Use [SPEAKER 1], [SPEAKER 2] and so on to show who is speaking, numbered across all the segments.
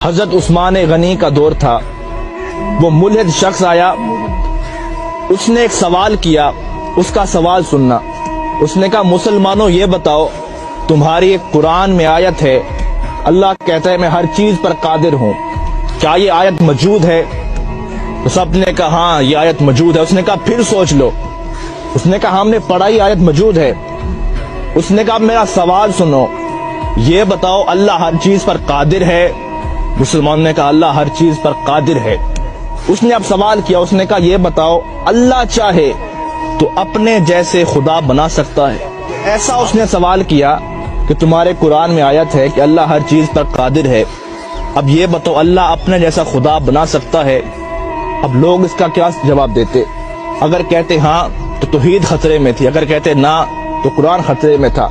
[SPEAKER 1] حضرت عثمان غنی کا دور تھا، وہ ملحد شخص آیا، اس نے ایک سوال کیا، اس کا سوال سننا۔ اس نے کہا مسلمانوں یہ بتاؤ، تمہاری ایک قرآن میں آیت ہے، اللہ کہتا ہے میں ہر چیز پر قادر ہوں، کیا یہ آیت موجود ہے؟ تو سب نے کہا ہاں یہ آیت موجود ہے۔ اس نے کہا پھر سوچ لو۔ اس نے کہا ہم نے پڑھا یہ آیت موجود ہے۔ اس نے کہا میرا سوال سنو، یہ بتاؤ اللہ ہر چیز پر قادر ہے؟ مسلمان نے کہا اللہ ہر چیز پر قادر ہے۔ اس نے اب سوال کیا، اس نے کہا یہ بتاؤ اللہ چاہے تو اپنے جیسے خدا بنا سکتا ہے؟ ایسا اس نے سوال کیا کہ تمہارے قرآن میں آیت ہے کہ اللہ ہر چیز پر قادر ہے، اب یہ بتاؤ اللہ اپنے جیسا خدا بنا سکتا ہے؟ اب لوگ اس کا کیا جواب دیتے؟ اگر کہتے ہاں تو توحید خطرے میں تھی، اگر کہتے نہ تو قرآن خطرے میں تھا۔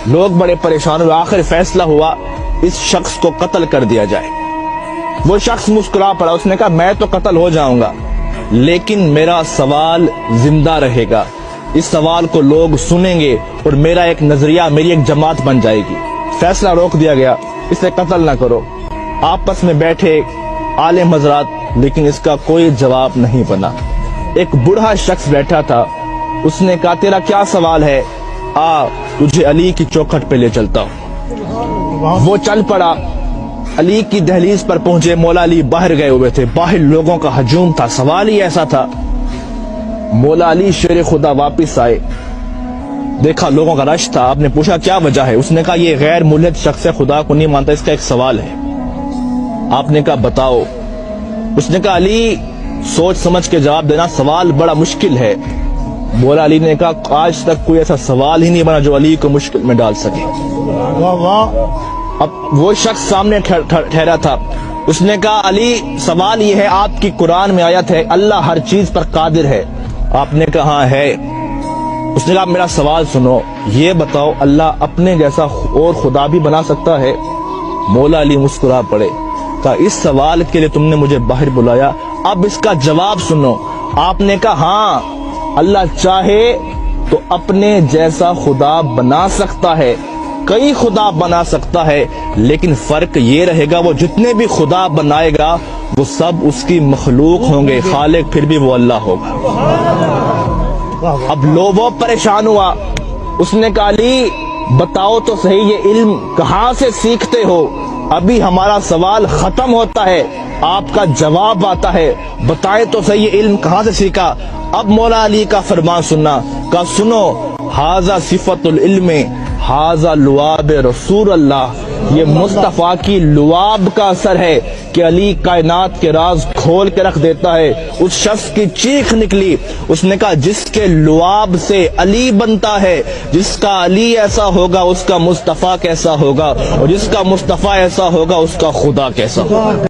[SPEAKER 1] لوگ بڑے پریشان ہوئے، آخر فیصلہ ہوا اس شخص کو قتل کر دیا جائے۔ وہ شخص مسکرا پڑا، اس نے کہا میں تو قتل ہو جاؤں گا لیکن میرا سوال زندہ رہے گا، اس سوال کو لوگ سنیں گے اور میرا ایک نظریہ، میری ایک جماعت بن جائے گی۔ فیصلہ روک دیا گیا، اسے قتل نہ کرو۔ آپس میں بیٹھے عالم حضرات، لیکن اس کا کوئی جواب نہیں بنا۔ ایک بوڑھا شخص بیٹھا تھا، اس نے کہا تیرا کیا سوال ہے؟ آ تجھے علی کی چوکھٹ پہ لے چلتا ہوں۔ وہ چل پڑا، علی کی دہلیز پر پہنچے، مولا علی باہر گئے ہوئے تھے، باہر لوگوں کا ہجوم تھا، سوال ہی ایسا تھا۔ مولا علی شیر خدا واپس آئے، دیکھا لوگوں کا رش تھا، آپ نے پوچھا کیا وجہ ہے؟ اس نے کہا یہ غیر ملحد شخص ہے، خدا کو نہیں مانتا، اس کا ایک سوال ہے۔ آپ نے کہا بتاؤ۔ اس نے کہا علی سوچ سمجھ کے جواب دینا، سوال بڑا مشکل ہے۔ مولا علی نے کہا آج تک کوئی ایسا سوال ہی نہیں بنا جو علی کو مشکل میں ڈال سکے۔ اب وہ شخص سامنے ٹھہرا تھا، اس نے کہا علی سوال یہ ہے، آپ کی قرآن میں آیت ہے اللہ ہر چیز پر قادر ہے؟ آپ نے کہا ہاں ہے۔ اس نے کہا میرا سوال سنو، یہ بتاؤ اللہ اپنے جیسا اور خدا بھی بنا سکتا ہے؟ مولا علی مسکرا پڑے، کہا اس سوال کے لیے تم نے مجھے باہر بلایا، اب اس کا جواب سنو۔ آپ نے کہا ہاں اللہ چاہے تو اپنے جیسا خدا بنا سکتا ہے، کئی خدا بنا سکتا ہے، لیکن فرق یہ رہے گا وہ جتنے بھی خدا بنائے گا وہ سب اس کی مخلوق ہوں گے، خالق پھر بھی وہ اللہ ہوگا۔ اب لوگوں پریشان ہوا، اس نے کہا علی بتاؤ تو صحیح یہ علم کہاں سے سیکھتے ہو؟ ابھی ہمارا سوال ختم ہوتا ہے، آپ کا جواب آتا ہے، بتائیں تو صحیح یہ علم کہاں سے سیکھا؟ اب مولا علی کا فرمان سننا، کہا سنو ھذا صفت العلم ھذا لعاب رسول اللہ، یہ مصطفیٰ کی لعاب کا اثر ہے کہ علی کائنات کے راز کھول کے رکھ دیتا ہے۔ اس شخص کی چیخ نکلی، اس نے کہا جس کے لعاب سے علی بنتا ہے، جس کا علی ایسا ہوگا اس کا مصطفیٰ کیسا ہوگا، اور جس کا مصطفیٰ ایسا ہوگا اس کا خدا کیسا ہوگا۔